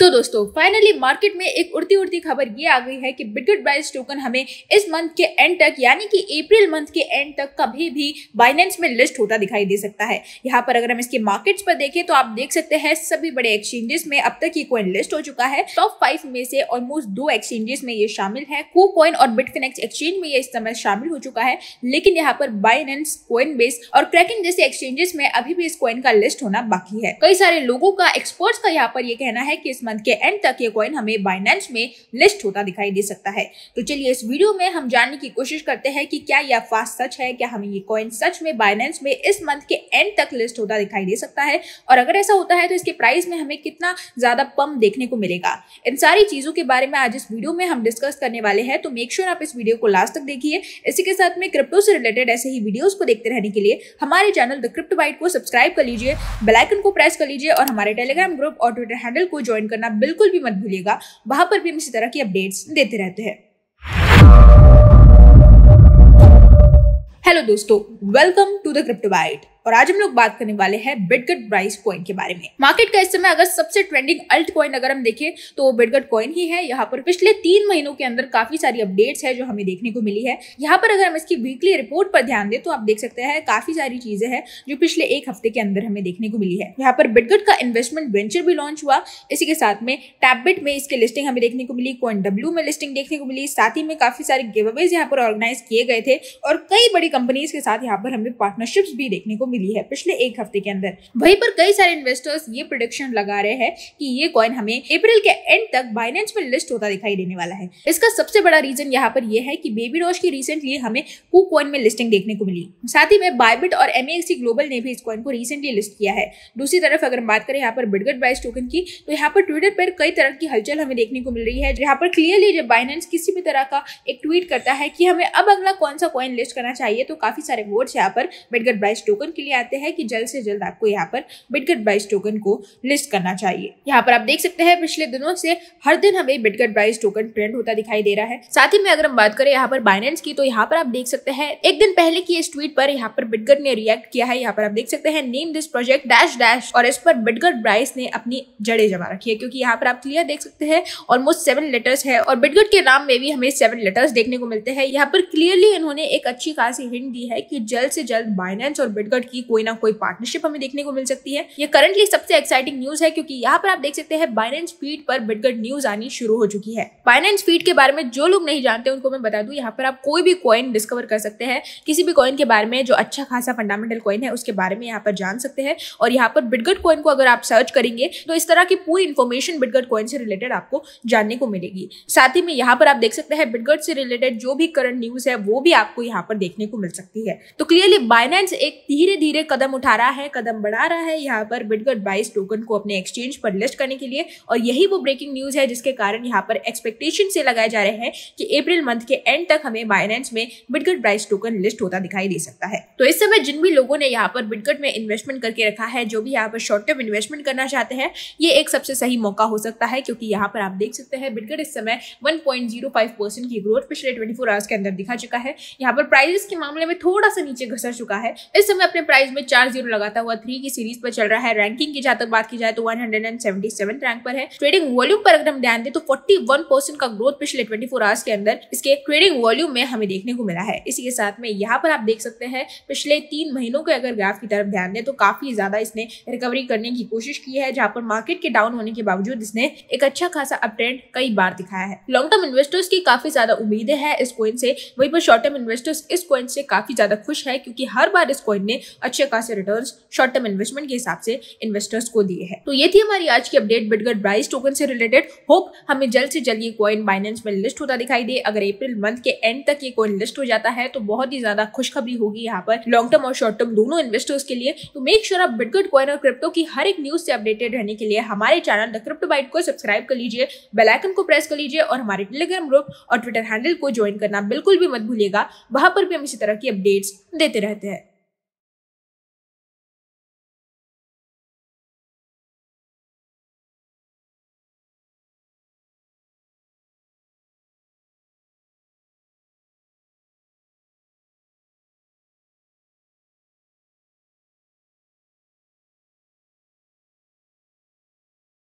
तो दोस्तों finally market में एक उड़ती उड़ती खबर ये आ गई है कि बिटगेट ब्राइस टोकन हमें इस मंथ के एंड तक यानी कि अप्रैल मंथ के एंड तक कभी भी बाइनेंस में लिस्ट होता दिखाई दे सकता है। यहाँ पर अगर हम इसके मार्केट्स पर देखें तो आप देख सकते हैं सभी बड़े एक्सचेंजेस में अब तक ये कॉइन लिस्ट हो चुका है। टॉप 5 में से ऑलमोस्ट 2 एक्सचेंजेस में ये शामिल है। KuCoin और बिटफिनेक्स एक्सचेंज में ये इस समय शामिल हो चुका है, लेकिन यहाँ पर बाइनेंस, कोइनबेस और क्रैकिंग जैसे एक्सचेंजेस में अभी भी इस कॉइन का लिस्ट होना बाकी है। कई सारे लोगों का, एक्सपर्ट्स का यहाँ पर ये कहना है कि इस मंथ के एंड तक ये कॉइन हमें बाइनेंस में लिस्ट होता दिखाई दे सकता है। तो चलिए इस वीडियो में हम जानने की कोशिश करते हैं कि क्या यह अफवाह सच है, क्या हमें ये कॉइन सच में बाइनेंस में इस मंथ के एंड तक लिस्ट होता दिखाई दे सकता है, और अगर ऐसा होता है तो इसके प्राइस में हमें कितना ज्यादा पंप देखने को मिलेगा। इन सारी चीजों के बारे में आज इस वीडियो में हम डिस्कस करने वाले हैं, तो मेक श्योर आप इस वीडियो को लास्ट तक देखिए। इसी के साथ में क्रिप्टो से रिलेटेड ऐसे ही वीडियोस को देखते रहने के लिए हमारे चैनल द क्रिप्टो बाइट को सब्सक्राइब कर लीजिए, बेल आइकन को प्रेस कर लीजिए और हमारे टेलीग्राम ग्रुप और ट्विटर हैंडल को ज्वाइन करना बिल्कुल भी मत भूलिएगा। वहां पर भी हम इसी तरह की अपडेट्स देते रहते हैं। हेलो दोस्तों, welcome to the crypto byte. और आज हम लोग बात करने वाले हैं बिटगेट ब्राइस कॉइन के बारे में। मार्केट का इस समय अगर सबसे ट्रेंडिंग अल्ट कॉइन अगर हम देखें तो बिटगेट कॉइन ही है। यहाँ पर पिछले 3 महीनों के अंदर काफी सारी अपडेट्स है जो हमें देखने को मिली है। यहाँ पर अगर हम इसकी वीकली रिपोर्ट पर ध्यान दें तो आप देख सकते हैं काफी सारी चीजें हैं जो पिछले 1 हफ्ते के अंदर हमें देखने को मिली है। यहाँ पर बिटगेट का इन्वेस्टमेंट वेंचर भी लॉन्च हुआ। इसी के साथ में टैबबिट में इसकी लिस्टिंग हमें देखने को मिली, CoinW में लिस्टिंग देखने को मिली, साथ ही में काफी सारे गिवअवेज यहाँ पर ऑर्गेनाइज किए गए थे और कई बड़ी कंपनीज के साथ यहाँ पर हमें पार्टनरशिप्स भी देखने को मिली है पिछले 1 हफ्ते के अंदर। वहीं पर कई सारे इन्वेस्टर्स ये प्रेडिक्शन लगा रहे हैं कि ये कॉइन हमें अप्रैल के एंड तक बाइनेंस में लिस्ट होता दिखाई देने वाला है। इसका सबसे बड़ा रीजन यहाँ पर यह है कि बेबी डॉज की रिसेंटली हमें KuCoin में लिस्टिंग देखने को मिली। साथ ही में बायबिट और MAXC ग्लोबल ने भी इस कॉइन को रिसेंटली लिस्ट किया है। दूसरी तरफ अगर बात करें यहाँ पर बिटगेट ब्राइस टोकन की, तो यहाँ पर ट्विटर पर कई तरह की हलचल हमें देखने को मिल रही है, जहाँ पर क्लियरली जब बाइनेंस किसी भी तरह का एक ट्वीट करता है कि हमें अब अगला कौन सा कॉइन लिस्ट करना चाहिए, तो काफी सारे वोट्स यहाँ पर बिटगेट ब्राइस टोकन के लिए आते हैं कि जल्द से जल्द आपको यहाँ पर बिटगेट ब्राइस टोकन को लिस्ट करना चाहिए। यहाँ पर आप देख सकते हैं पिछले दिनों से हर दिन हमें बिटगेट ब्राइस टोकन ट्रेंड होता दिखाई दे रहा है। साथ ही में अगर हम बात करें यहाँ पर बाइनेंस की, तो यहाँ पर आप देख सकते हैं एक दिन पहले की इस ट्वीट पर यहाँ पर बिटगेट ने रिएक्ट किया है। यहाँ पर आप देख सकते हैं name this project dash dash, और इस पर बिटगेट ब्राइस ने अपनी जड़ें जमा रखी है, क्योंकि यहाँ पर आप क्लियर देख सकते हैं ऑलमोस्ट 7 लेटर्स है और बिटगेट के नाम में भी हमें 7 लेटर्स देखने को मिलते हैं। यहाँ पर क्लियरली इन्होंने एक अच्छी खासी हिंट दी है कि जल्द से जल्द बाइनेंस और बिटगेट की कोई ना कोई पार्टनरशिप हमें देखने को मिल सकती है। ये करंटली सबसे एक्साइटिंग न्यूज है, क्योंकि यहाँ पर आप देख सकते हैं बाइनेंस फीड पर बिटगेट न्यूज आनी शुरू हो चुकी है। बाइनेंस फीड के बारे में जो लोग नहीं जानते उनको मैं बता दूं, यहाँ पर आप कोई भी कॉइन डिस्कवर कर सकते हैं। किसी भी कॉइन के बारे में जो अच्छा खासा फंडामेंटल कॉइन है उसके बारे में यहाँ पर जान सकते हैं। और यहाँ पर बिटगेट कॉइन को अगर आप सर्च करेंगे तो इस तरह की पूरी इन्फॉर्मेशन बिटगेट कॉइन से रिलेटेड आपको जानने को मिलेगी। साथ ही में यहाँ पर आप देख सकते हैं बिटगेट से रिलेटेड जो भी करंट न्यूज है वो भी आपको यहाँ पर देखने को मिल सकती है। तो क्लियरली बाइनेंस एक धीरे धीरे कदम उठा रहा है, कदम बढ़ा रहा है यहाँ पर बिटगेट ब्राइस टोकन को अपने एक्सचेंज पर लिस्ट करने के लिए। और यही वो ब्रेकिंग न्यूज है जिसके कारण यहाँ पर एक्सपेक्टेशन से लगाए जा रहे हैं कि अप्रैल मंथ के एंड तक हमें बाइनेंस में बिटगेट ब्राइस टोकन लिस्ट होता दिखाई दे सकता है। तो इस समय जिन भी लोगों ने यहाँ पर बिटगेट में इन्वेस्टमेंट करके रखा है, जो भी यहाँ पर शॉर्ट टर्म इन्वेस्टमेंट करना चाहते हैं, ये एक सबसे सही मौका हो सकता है, क्योंकि यहाँ पर आप देख सकते हैं बिटगेट इस समय 1.05% की ग्रोथ पिछले 24 आवर्स के अंदर दिखा चुका है। यहाँ पर प्राइसेस के मामले में थोड़ा सा नीचे घसर चुका है। इस समय अपने प्राइस में 4 0 लगाता हुआ 3 की सीरीज पर चल रहा है। रैंकिंग की जहां तक बात की जाए तो 177 रैंक पर है। ट्रेडिंग वॉल्यूम पर अगर हम ध्यान दें तो 41% का ग्रोथ पिछले 24 आवर्स के अंदर इसके ट्रेडिंग वॉल्यूम में हमें देखने को मिला है। इसी के साथ में यहाँ पर आप देख सकते हैं पिछले 3 महीनों के अगर ग्राफ की तरफ ध्यान दें तो काफी ज्यादा इसने रिकवरी करने की कोशिश की है, जहां पर मार्केट के डाउन होने के बावजूद इसने एक अच्छा खासा अपट्रेंड कई बार दिखाया है। लॉन्ग टर्म इन्वेस्टर्स की काफी ज्यादा उम्मीदें हैं इस कॉइन से, वहीं पर शॉर्ट टर्म इन्वेस्टर्स इस कॉइन से काफी ज्यादा खुश है, क्योंकि हर बार इस कॉइन ने अच्छे खासे रिटर्न्स शॉर्ट टर्म इन्वेस्टमेंट के हिसाब से इन्वेस्टर्स को दिए हैं। तो ये थी हमारी आज की अपडेट बिटगेट ब्राइस टोकन से रिलेटेड। होप हमें जल्द से जल्द ये कॉइन बाइनेंस में लिस्ट होता दिखाई दे। अगर अप्रैल मंथ के एंड तक ये कॉइन लिस्ट हो जाता है तो बहुत ही ज्यादा खुशखबरी होगी यहाँ पर लॉन्ग टर्म और शॉर्ट टर्म दोनों इन्वेस्टर्स के लिए। तो मेक श्योर आप बिटगेट कॉइन और क्रिप्टो की हर एक न्यूज से अपडेटेड रहने के लिए हमारे चैनल द क्रिप्टो बाइट को सब्सक्राइब कर लीजिए, बेल आइकन को प्रेस कर लीजिए और हमारे टेलीग्राम ग्रुप और ट्विटर हैंडल को ज्वाइन करना बिल्कुल भी मत भूलिएगा। वहां पर भी हम इसी तरह की अपडेट्स देते रहते हैं।